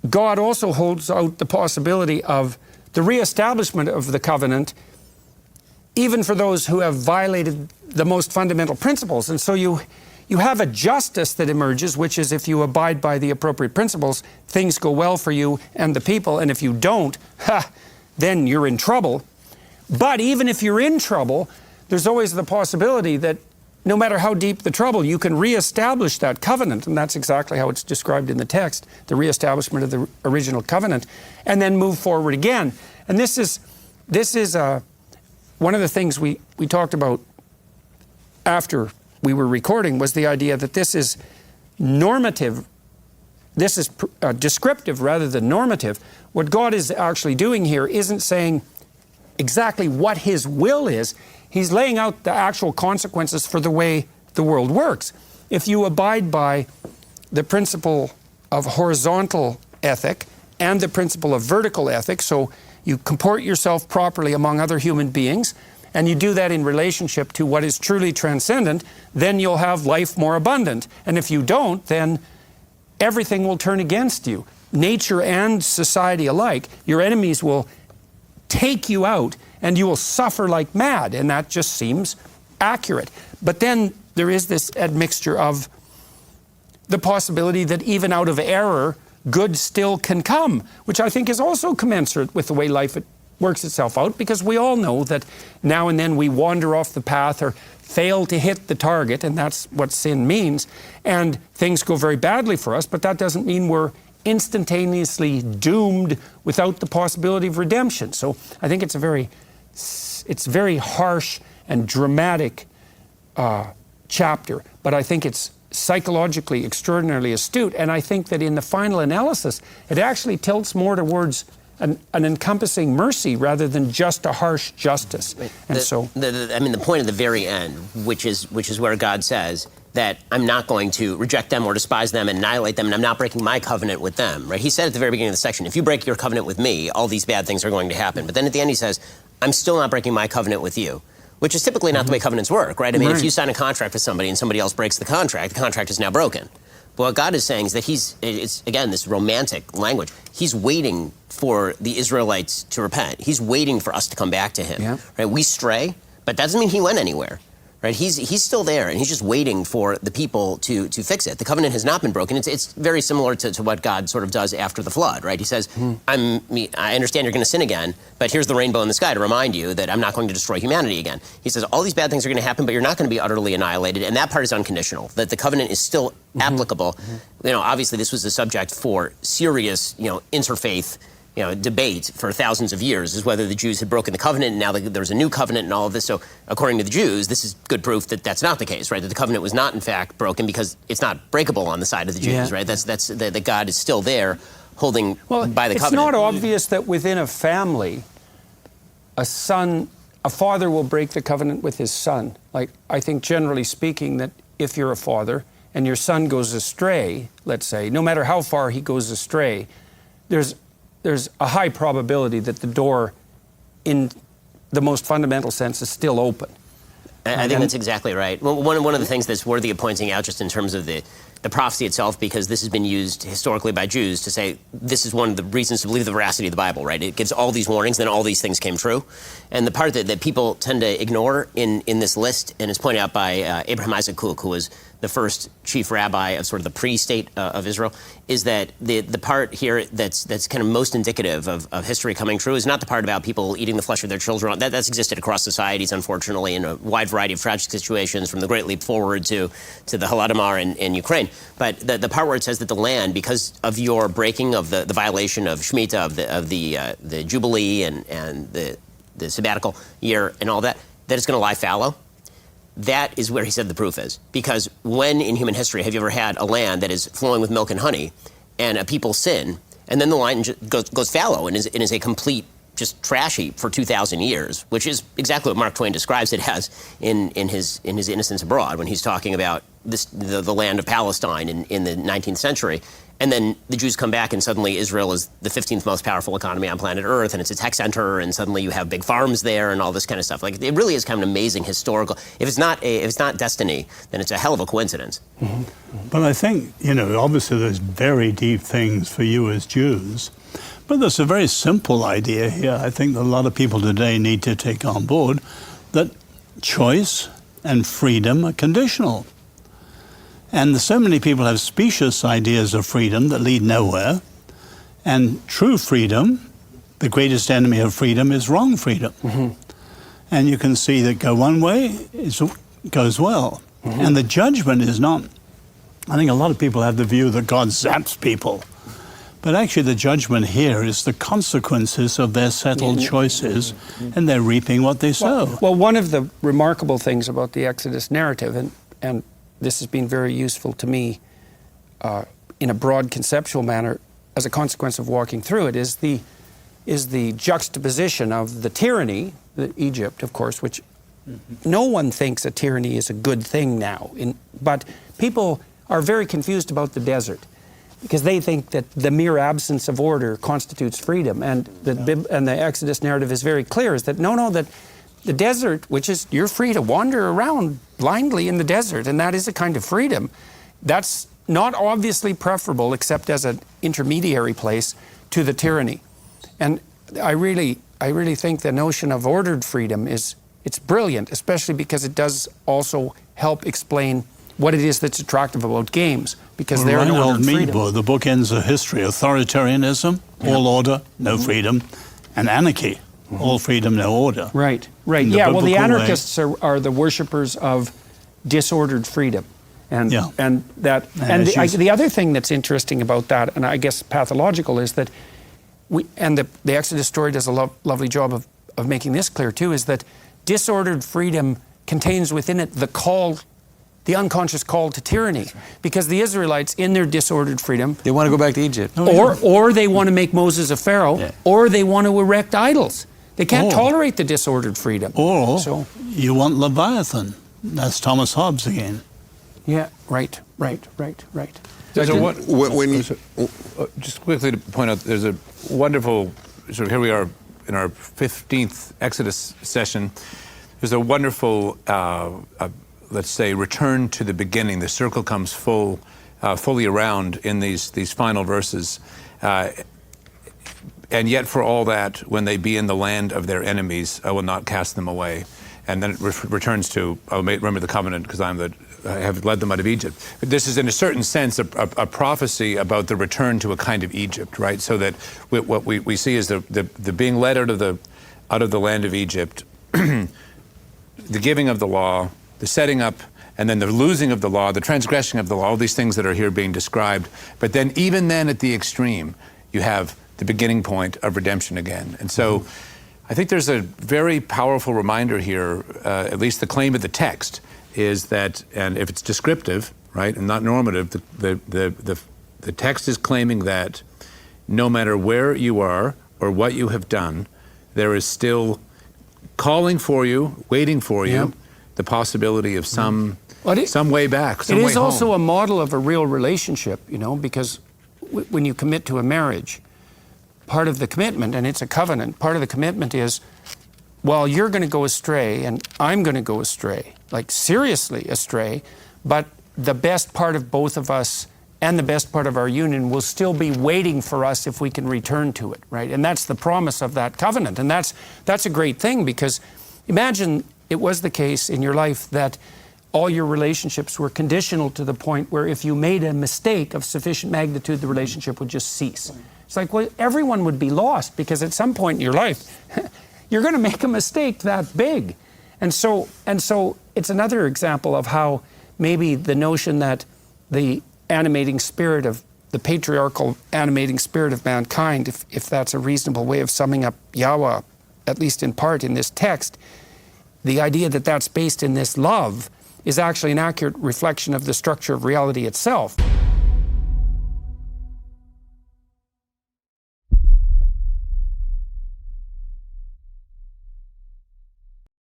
God also holds out the possibility of the reestablishment of the covenant, even for those who have violated the most fundamental principles. And so you have a justice that emerges, which is if you abide by the appropriate principles, things go well for you and the people, and if you don't, then you're in trouble. But even if you're in trouble, there's always the possibility that no matter how deep the trouble, you can reestablish that covenant, and that's exactly how it's described in the text, the reestablishment of the original covenant, and then move forward again. And this is one of the things we talked about after we were recording, was the idea that this is normative, this is descriptive rather than normative. What God is actually doing here isn't saying exactly what His will is. He's laying out the actual consequences for the way the world works. If you abide by the principle of horizontal ethic and the principle of vertical ethic, so you comport yourself properly among other human beings, and you do that in relationship to what is truly transcendent, then you'll have life more abundant. And if you don't, then everything will turn against you. Nature and society alike, your enemies will take you out and you will suffer like mad, and that just seems accurate. But then there is this admixture of the possibility that even out of error, good still can come, which I think is also commensurate with the way life works itself out, because we all know that now and then we wander off the path or fail to hit the target, and that's what sin means, and things go very badly for us, but that doesn't mean we're instantaneously doomed without the possibility of redemption. So I think it's very harsh and dramatic chapter, but I think it's psychologically extraordinarily astute, and I think that in the final analysis, it actually tilts more towards an encompassing mercy rather than just a harsh justice. The point at the very end, which is where God says that I'm not going to reject them or despise them and annihilate them, and I'm not breaking my covenant with them, right? He said at the very beginning of the section, if you break your covenant with me, all these bad things are going to happen. But then at the end he says, I'm still not breaking my covenant with you, which is typically not the way covenants work, right? I mean, if you sign a contract with somebody and somebody else breaks the contract is now broken. But what God is saying is that it's again, this romantic language. He's waiting for the Israelites to repent. He's waiting for us to come back to Him, right? We stray, but that doesn't mean He went anywhere. Right? He's still there, and He's just waiting for the people to fix it. The covenant has not been broken. It's very similar to what God sort of does after the flood, right? He says, I understand you're going to sin again, but here's the rainbow in the sky to remind you that I'm not going to destroy humanity again. He says, all these bad things are going to happen, but you're not going to be utterly annihilated, and that part is unconditional, that the covenant is still applicable. You know, obviously this was the subject for serious, interfaith debate for thousands of years, is whether the Jews had broken the covenant and now there's a new covenant and all of this. So according to the Jews, this is good proof that that's not the case, right? That the covenant was not in fact broken because it's not breakable on the side of the Jews, right? That God is still there holding by the covenant. It's not obvious that within a family, a father will break the covenant with his son. Like, I think generally speaking that if you're a father and your son goes astray, let's say, no matter how far he goes astray, there's a high probability that the door, in the most fundamental sense, is still open. I think that's exactly right. Well, one of the things that's worthy of pointing out just in terms of the prophecy itself, because this has been used historically by Jews to say this is one of the reasons to believe the veracity of the Bible, right? It gives all these warnings, then all these things came true. And the part that people tend to ignore in this list, and it's pointed out by Abraham Isaac Kook, who was the first chief rabbi of sort of the pre-state of Israel, is that the part here that's kind of most indicative of history coming true is not the part about people eating the flesh of their children. That's existed across societies, unfortunately, in a wide variety of tragic situations, from the Great Leap Forward to the Holodomor in Ukraine. But the part where it says that the land, because of your breaking of the violation of Shemitah, of the Jubilee and the sabbatical year and all that it's going to lie fallow. That is where he said the proof is. Because when in human history have you ever had a land that is flowing with milk and honey and a people sin, and then the line goes fallow and is a complete just trash heap for 2,000 years, which is exactly what Mark Twain describes it as in his Innocents Abroad, when he's talking about the land of Palestine in the 19th century. And then the Jews come back, and suddenly Israel is the 15th most powerful economy on planet Earth, and it's a tech center, and suddenly you have big farms there, and all this kind of stuff. Like, it really is kind of an amazing historical. If it's not destiny, then it's a hell of a coincidence. Mm-hmm. But I think, obviously there's very deep things for you as Jews, but there's a very simple idea here. I think that a lot of people today need to take on board that choice and freedom are conditional. And so many people have specious ideas of freedom that lead nowhere. And true freedom, the greatest enemy of freedom, is wrong freedom. Mm-hmm. And you can see that go one way, it goes well. Mm-hmm. And the judgment is not, I think a lot of people have the view that God zaps people. But actually the judgment here is the consequences of their settled choices, and they're reaping what they sow. Well, one of the remarkable things about the Exodus narrative, and this has been very useful to me in a broad conceptual manner as a consequence of walking through it, is the juxtaposition of the tyranny, Egypt, of course, which no one thinks a tyranny is a good thing now. But people are very confused about the desert because they think that the mere absence of order constitutes freedom. And the Exodus narrative is very clear, is that that the desert, which is, you're free to wander around blindly in the desert, and that is a kind of freedom. That's not obviously preferable, except as an intermediary place, to the tyranny. And I really think the notion of ordered freedom it's brilliant, especially because it does also help explain what it is that's attractive about games, because they're an ordered freedom. The book ends a history: authoritarianism, all order, no freedom, and anarchy. All freedom, no order. Right. Yeah, well, the anarchists are the worshippers of disordered freedom. And the other thing that's interesting about that, and I guess pathological, is that the Exodus story does a lovely job of making this clear too, is that disordered freedom contains within it the unconscious call to tyranny, because the Israelites, in their disordered freedom, they want to go back to Egypt, or they want to make Moses a pharaoh, or they want to erect idols. They can't tolerate the disordered freedom. Or you want Leviathan. That's Thomas Hobbes again. Yeah, right. Just quickly to point out, there's a wonderful, here we are in our 15th Exodus session. There's a wonderful, let's say, return to the beginning. The circle comes fully around in these final verses. And yet for all that, when they be in the land of their enemies, I will not cast them away. And then it returns to, I'll remember the covenant because I have led them out of Egypt. But this is in a certain sense a prophecy about the return to a kind of Egypt, right? So that what we see is the being led out of the land of Egypt, the giving of the law, the setting up, and then the losing of the law, the transgression of the law, all these things that are here being described. But then even then at the extreme, you have the beginning point of redemption again. And so I think there's a very powerful reminder here, at least the claim of the text, is that, and if it's descriptive, right, and not normative, the text is claiming that no matter where you are or what you have done, there is still calling for you, waiting for you, the possibility of some way back, some way home. It is also a model of a real relationship, because when you commit to a marriage, part of the commitment, and it's a covenant, part of the commitment is, well, you're going to go astray and I'm going to go astray, like seriously astray, but the best part of both of us and the best part of our union will still be waiting for us if we can return to it, right? And that's the promise of that covenant. And that's a great thing, because imagine it was the case in your life that all your relationships were conditional to the point where if you made a mistake of sufficient magnitude, the relationship would just cease. It's like, well, everyone would be lost, because at some point in your life, you're going to make a mistake that big. And so it's another example of how maybe the notion that the animating spirit of the patriarchal animating spirit of mankind, if that's a reasonable way of summing up Yahweh, at least in part in this text, the idea that that's based in this love is actually an accurate reflection of the structure of reality itself.